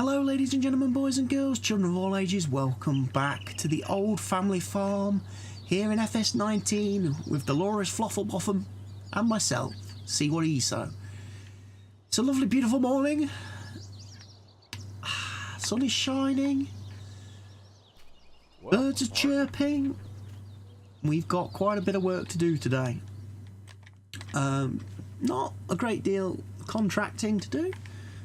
Hello ladies and gentlemen, boys and girls, children of all ages, welcome back to the old family farm here in FS19 with Delores Flofflebotham and myself, CWATTYESO. It's a lovely beautiful morning, sun is shining, birds are chirping. We've got quite a bit of work to do today. Not a great deal of contracting to do.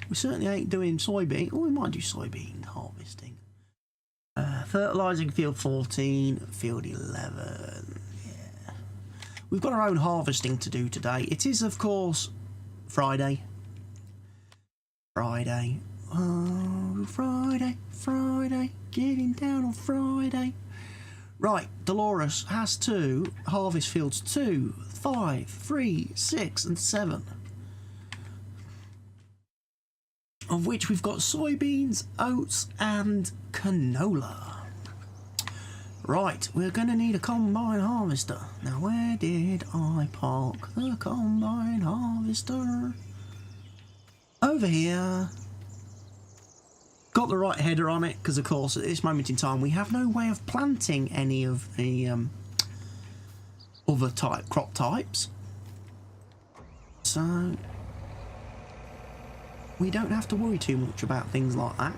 We certainly ain't doing soybean. Oh, we might do soybean harvesting. Fertilising field 14, field 11. Yeah. We've got our own harvesting to do today. It is, of course, Friday. Friday. Oh, Friday, Friday. Getting down on Friday. Right, Delores has to harvest fields 2, 5, 3, 6 and 7. Of which we've got soybeans, oats and canola. Right, we're going to need a combine harvester. Now where did I park the combine harvester? Over here. Got the right header on it because of course at this moment in time we have no way of planting any of the other crop types. So we don't have to worry too much about things like that.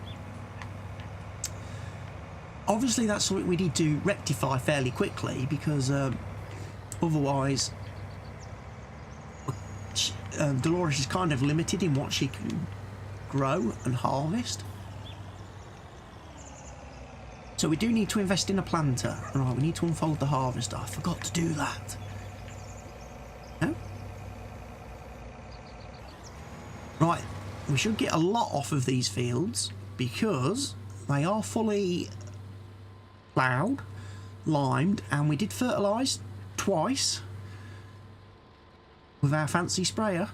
Obviously that's something we need to rectify fairly quickly because otherwise Delores is kind of limited in what she can grow and harvest. So we do need to invest in a planter. Right, we need to unfold the harvester. I forgot to do that. No? Right. We should get a lot off of these fields because they are fully ploughed, limed, and we did fertilise twice with our fancy sprayer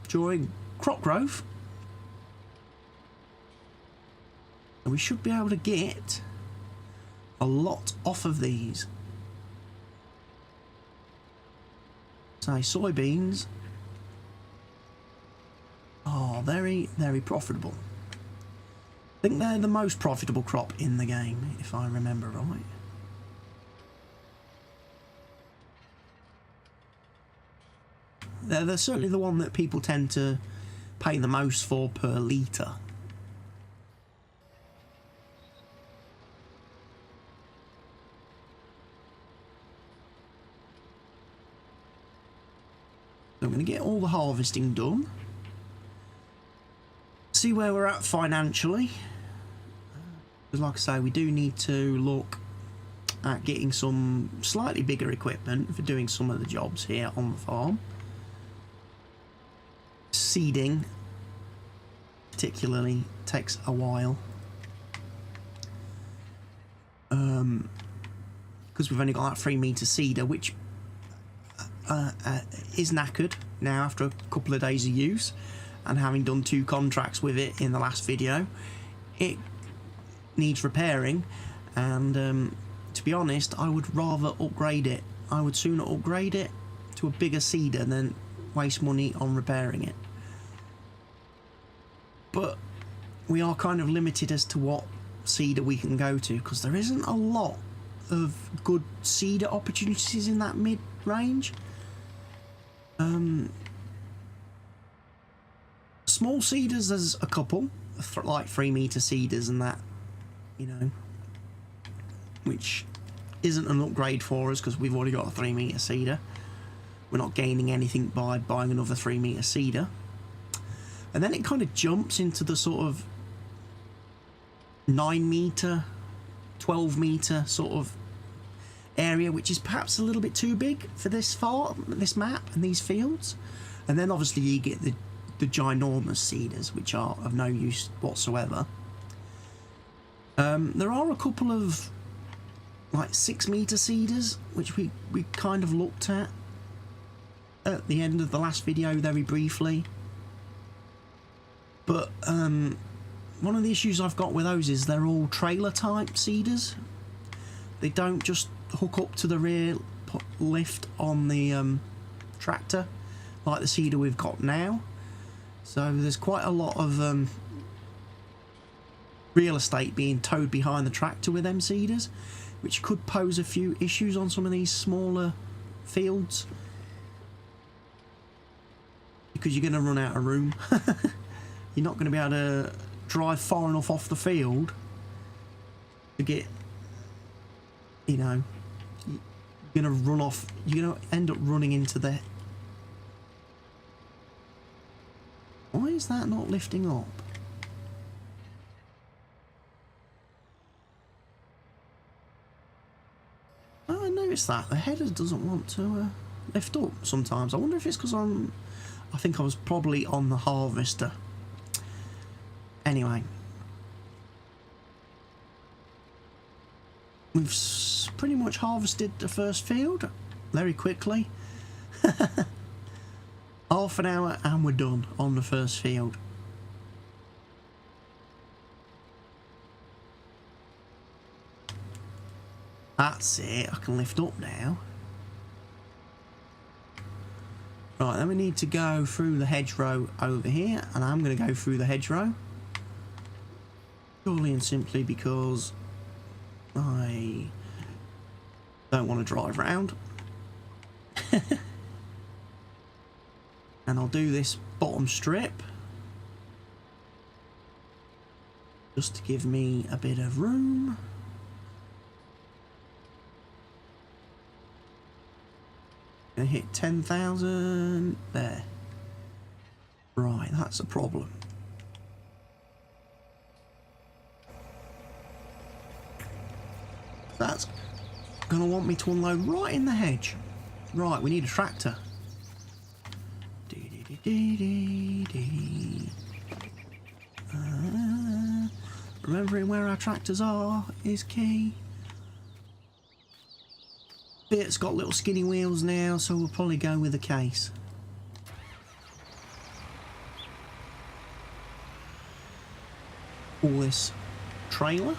during crop growth. And we should be able to get a lot off of these. Say soybeans. Oh, very, very profitable. I think they're the most profitable crop in the game, if I remember right. They're certainly the one that people tend to pay the most for per litre. So I'm going to get all the harvesting done. See where we're at financially, because like I say, we do need to look at getting some slightly bigger equipment for doing some of the jobs here on the farm. Seeding particularly takes a while because we've only got that 3-metre seeder, which is knackered now after a couple of days of use. And having done 2 contracts with it in the last video, it needs repairing, and to be honest, I would rather upgrade it. I would sooner upgrade it to a bigger seeder than waste money on repairing it. But we are kind of limited as to what seeder we can go to, because there isn't a lot of good seeder opportunities in that mid-range. Small seeders, there's a couple, like 3-metre seeders and that, you know, which isn't an upgrade for us because we've already got a 3-metre seeder. We're not gaining anything by buying another 3-metre seeder. And then it kind of jumps into the sort of 9-metre, 12-metre sort of area, which is perhaps a little bit too big for this farm, this map and these fields. And then obviously you get the ginormous seeders, which are of no use whatsoever. There are a couple of like 6-metre seeders which we kind of looked at the end of the last video very briefly, but one of the issues I've got with those is they're all trailer type seeders. They don't just hook up to the rear lift on the tractor like the seeder we've got now. So there's quite a lot of real estate being towed behind the tractor with them seeders, which could pose a few issues on some of these smaller fields, because you're going to run out of room. You're not going to be able to drive far enough off the field to get, you know, you're going to run off, you're going to end up running into the... Why is that not lifting up? Oh, I noticed that the header doesn't want to lift up sometimes. I wonder if it's because I think I was probably on the harvester. Anyway, we've pretty much harvested the first field very quickly. Half an hour and we're done on the first field. That's it, I can lift up now. Right, then we need to go through the hedgerow over here, and I'm going to go through the hedgerow. Purely and simply because I don't want to drive round. And I'll do this bottom strip just to give me a bit of room. Gonna hit 10,000 there. Right, that's a problem. That's gonna want me to unload right in the hedge. Right, we need a tractor. Remembering where our tractors are is key. Bit's got little skinny wheels now, so we'll probably go with a case. All this trailer.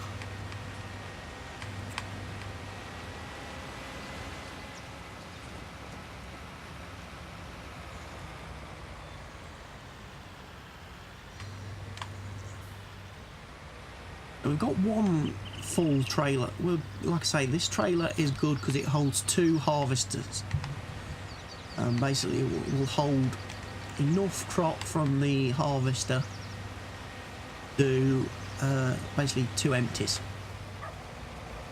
We've got one full trailer. Well, like I say, this trailer is good because it holds 2 harvesters. Basically, it will hold enough crop from the harvester to basically 2 empties.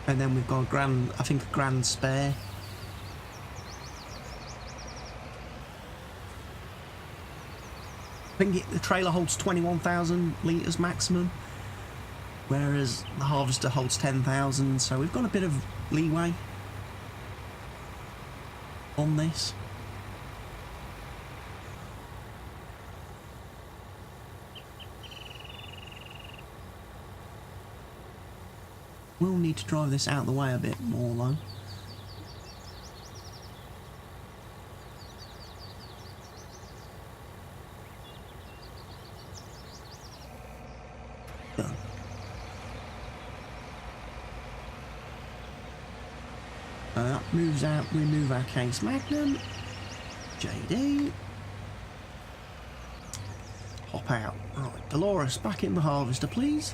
And then we've got I think a grand spare. I think the trailer holds 21,000 litres maximum, whereas the harvester holds 10,000, so we've got a bit of leeway on this. We'll need to drive this out of the way a bit more though. Done. That moves out, remove our case magnum. JD. Hop out. Right, Delores, back in the harvester, please.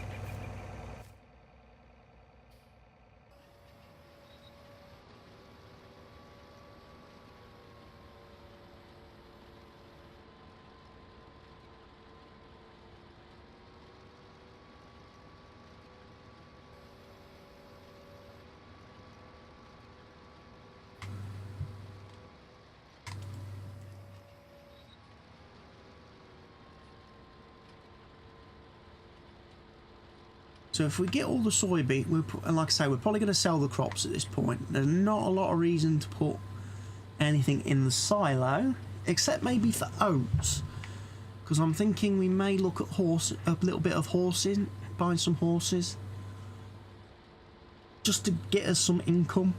So if we get all the soybean, and like I say, we're probably going to sell the crops at this point. There's not a lot of reason to put anything in the silo, except maybe for oats. Because I'm thinking we may look at a little bit of horsing, buying some horses, just to get us some income.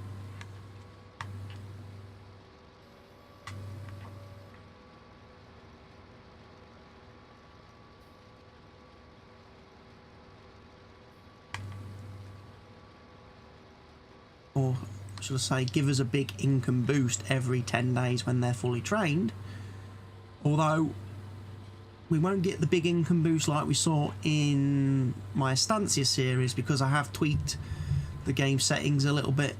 Or should I say, give us a big income boost every 10 days when they're fully trained. Although we won't get the big income boost like we saw in my Estancia series, because I have tweaked the game settings a little bit,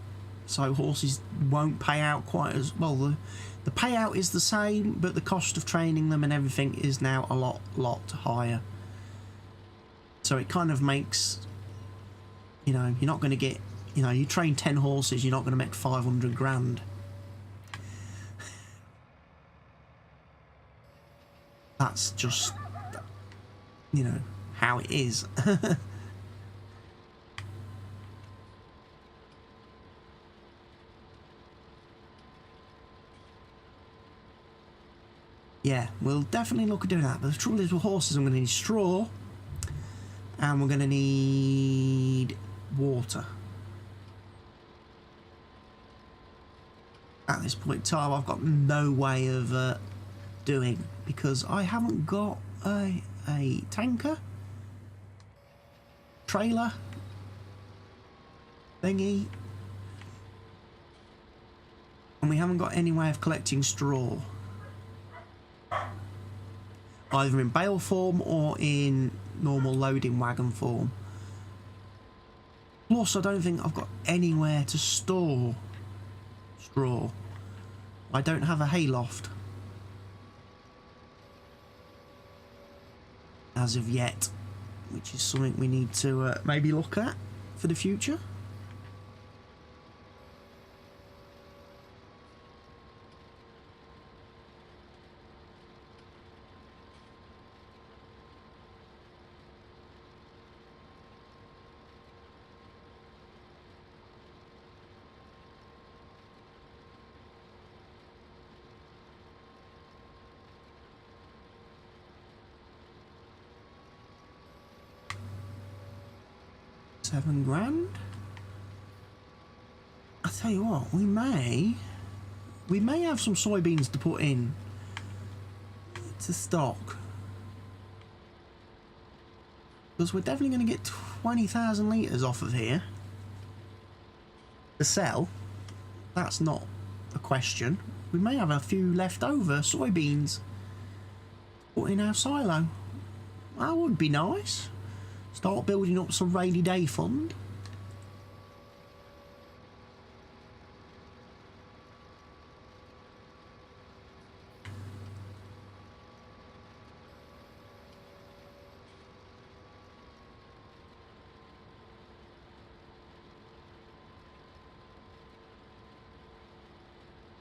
so horses won't pay out quite as well. The payout is the same, but the cost of training them and everything is now a lot higher. So it kind of makes, you know, you're not going to get, you know, you train 10 horses, you're not going to make 500 grand. That's just, you know, how it is. Yeah, we'll definitely look at doing that. But the trouble is with horses, I'm going to need straw, and we're going to need water. At this point in time, I've got no way of doing, because I haven't got a tanker, trailer, thingy, and we haven't got any way of collecting straw, either in bale form or in normal loading wagon form. Plus, I don't think I've got anywhere to store straw. I don't have a hayloft as of yet, which is something we need to maybe look at for the future. £7,000. I tell you what, we may have some soybeans to put in to stock, because we're definitely going to get 20,000 litres off of here to sell. That's not a question. We may have a few leftover soybeans to put in our silo. That would be nice. Start building up some rainy day fund.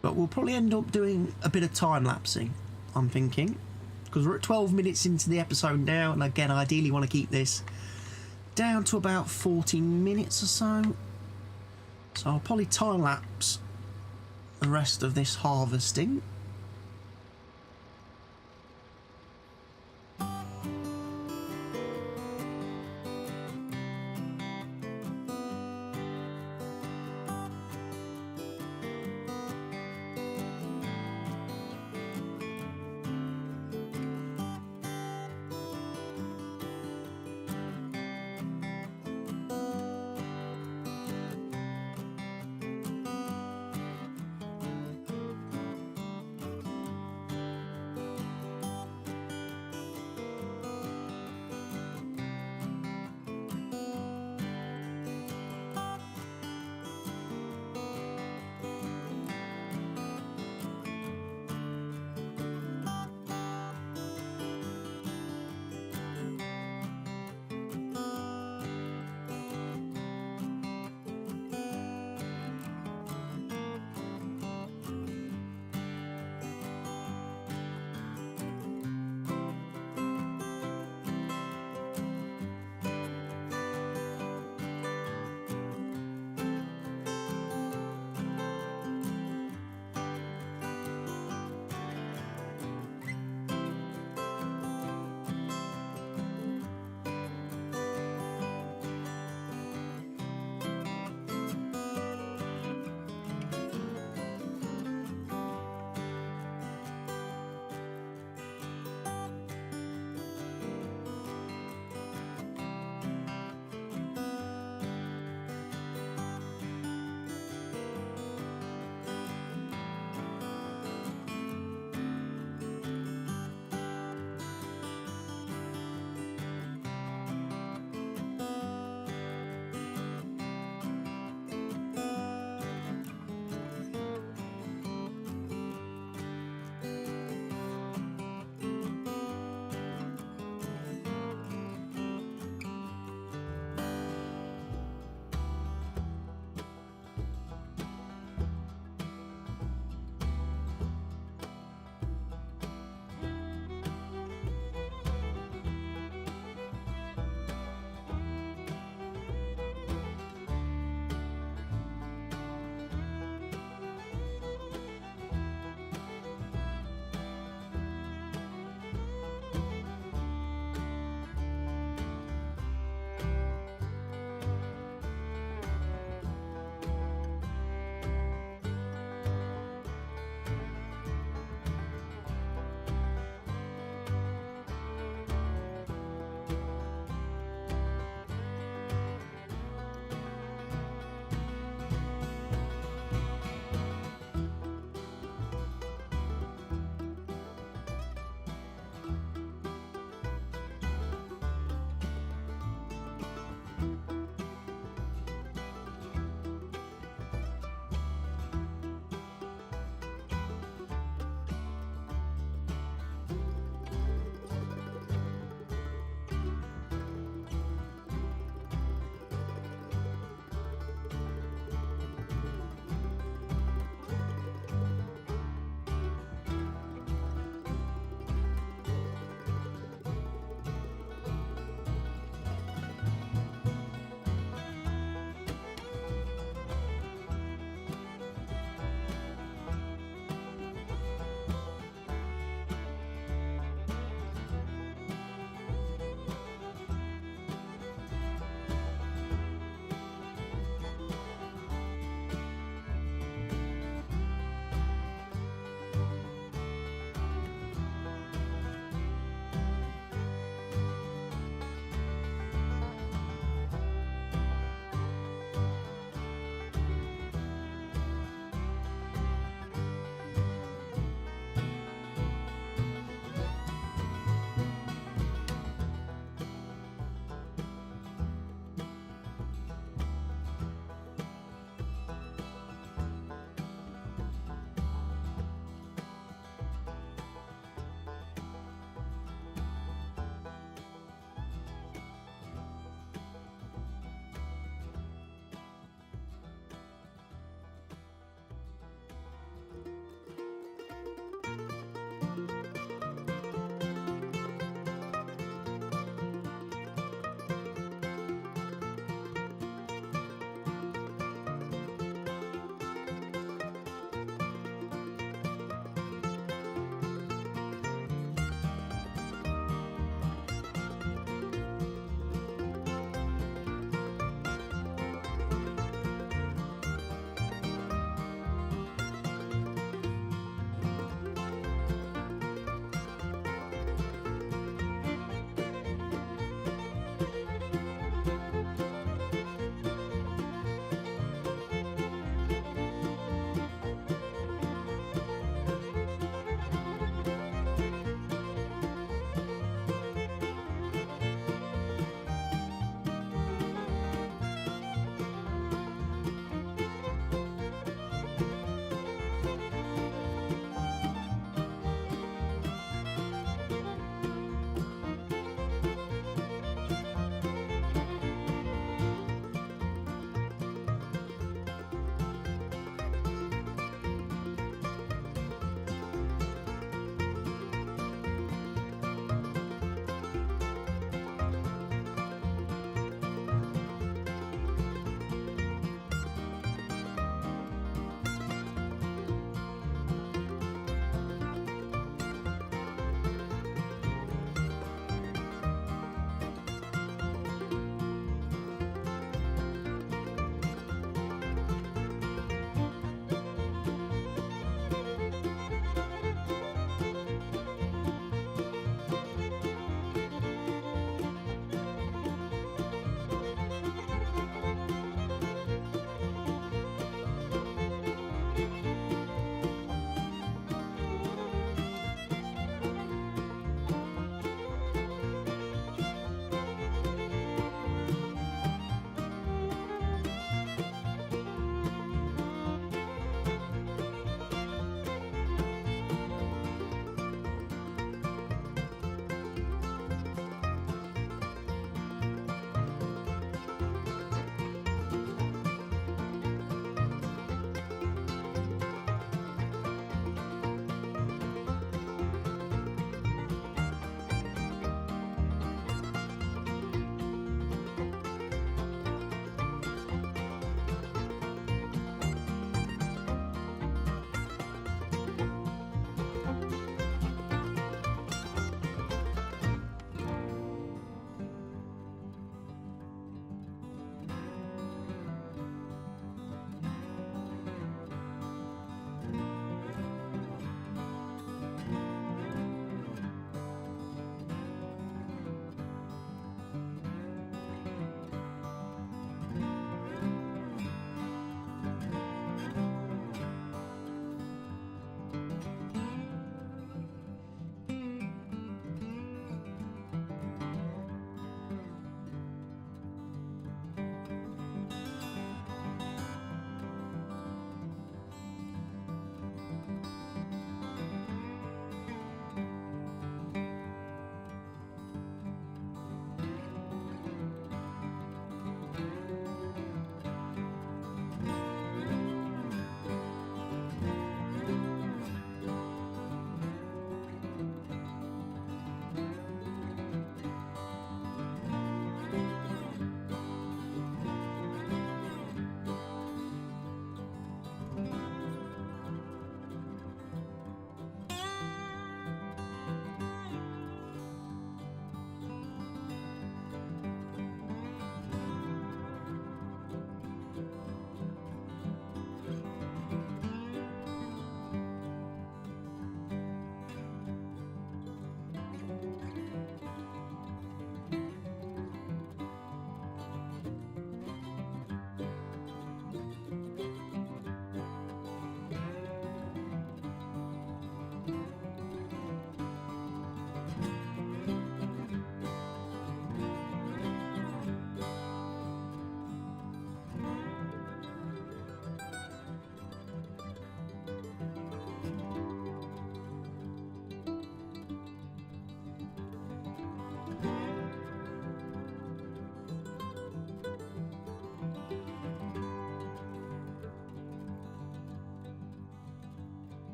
But we'll probably end up doing a bit of time lapsing, I'm thinking, because we're at 12 minutes into the episode now, and again, I ideally want to keep this down to about 14 minutes or so. So I'll probably time lapse the rest of this harvesting.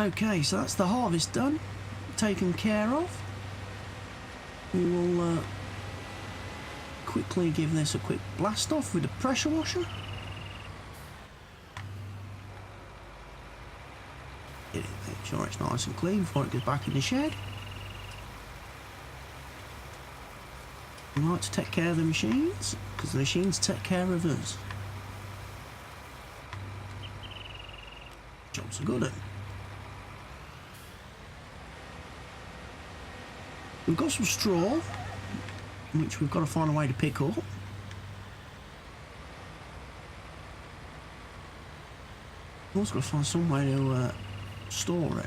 Okay, so that's the harvest done, taken care of. We will quickly give this a quick blast off with a pressure washer. Make sure it's nice and clean before it goes back in the shed. We like to take care of the machines, because the machines take care of us. Jobs are good at. We've got some straw, which we've got to find a way to pick up. We've also got to find some way to store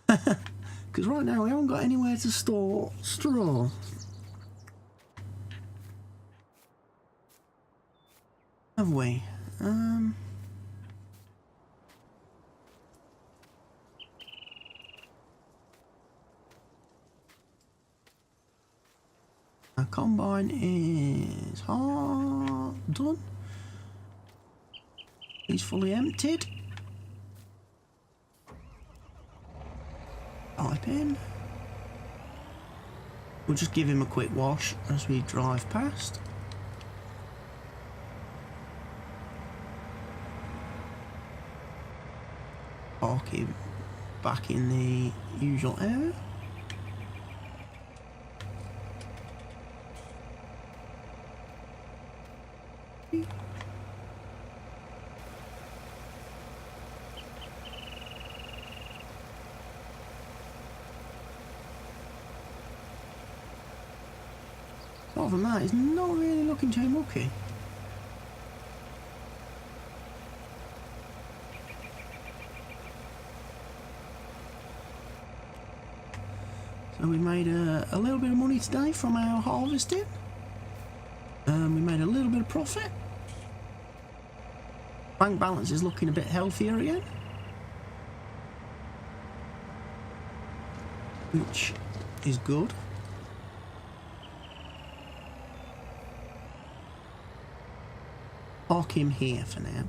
it. Because right now we haven't got anywhere to store straw. Have we? Our combine is done. He's fully emptied. Pipe in. We'll just give him a quick wash as we drive past. Park him back in the usual area. Apart from that, it's not really looking too mucky. So we made a little bit of money today from our harvesting. We made a little bit of profit. Bank balance is looking a bit healthier again, which is good. Park him here for now.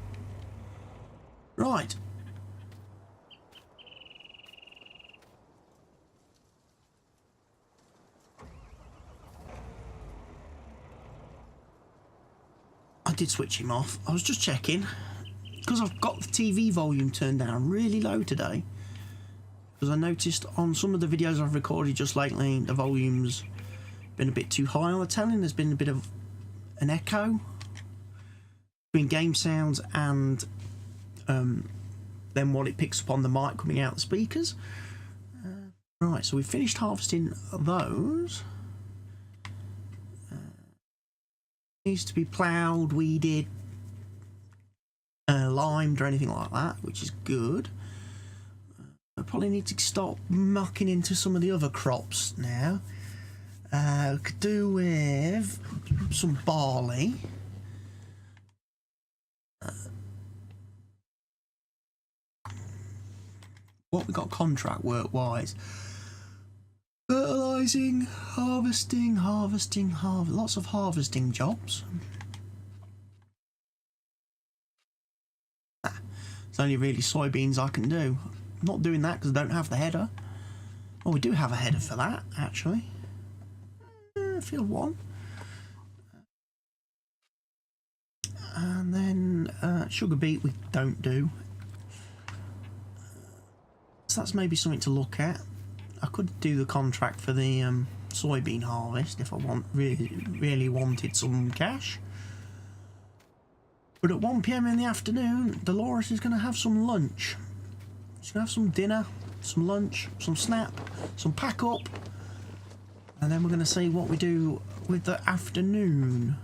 Right. I did switch him off. I was just checking, because I've got the TV volume turned down really low today, because I noticed on some of the videos I've recorded just lately the volume's been a bit too high on the telling. There's been a bit of an echo between game sounds and then what it picks up on the mic coming out the speakers. Right, so we've finished harvesting those. Needs to be ploughed, weeded, limed or anything like that, which is good. I probably need to start mucking into some of the other crops now. Could do with some barley. What we got contract work wise? Fertilising, harvesting, lots of harvesting jobs. It's only really soybeans I can do. I'm not doing that because I don't have the header. Well, we do have a header for that, actually. Field 1. And then sugar beet we don't do. So that's maybe something to look at. I could do the contract for the soybean harvest if I really wanted some cash. But at 1 PM in the afternoon, Delores is going to have some lunch. She's going to have some dinner, some lunch, some snap, some pack up. And then we're going to see what we do with the afternoon.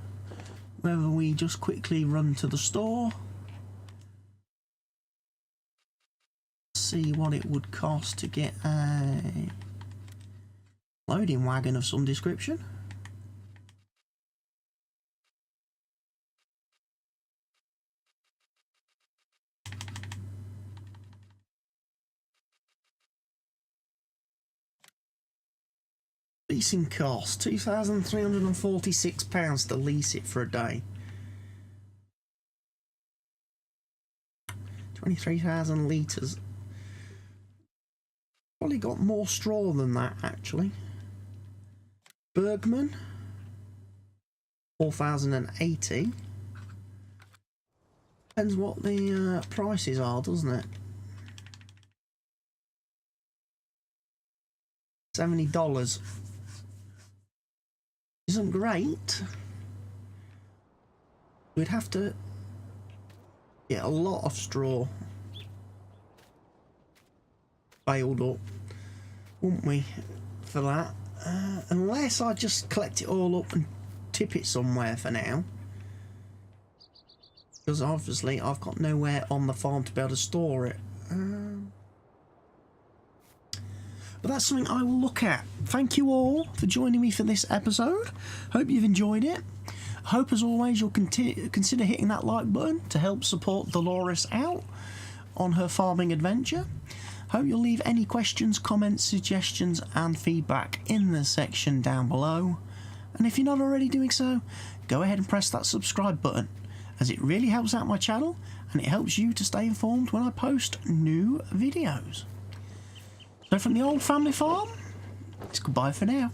Whether we just quickly run to the store. See what it would cost to get a loading wagon of some description. Leasing cost £2,346 to lease it for a day. 23,000 litres. Probably got more straw than that, actually. Bergman, 4,080. Depends what the prices are, doesn't it? $70. Isn't great. We'd have to get a lot of straw baled up, wouldn't we, for that? Unless I just collect it all up and tip it somewhere for now. Because obviously I've got nowhere on the farm to be able to store it. But that's something I will look at. Thank you all for joining me for this episode. Hope you've enjoyed it. Hope as always you'll consider hitting that like button to help support Delores out on her farming adventure. Hope you'll leave any questions, comments, suggestions and feedback in the section down below. And if you're not already doing so, go ahead and press that subscribe button, as it really helps out my channel and it helps you to stay informed when I post new videos. So from the old family farm, it's goodbye for now.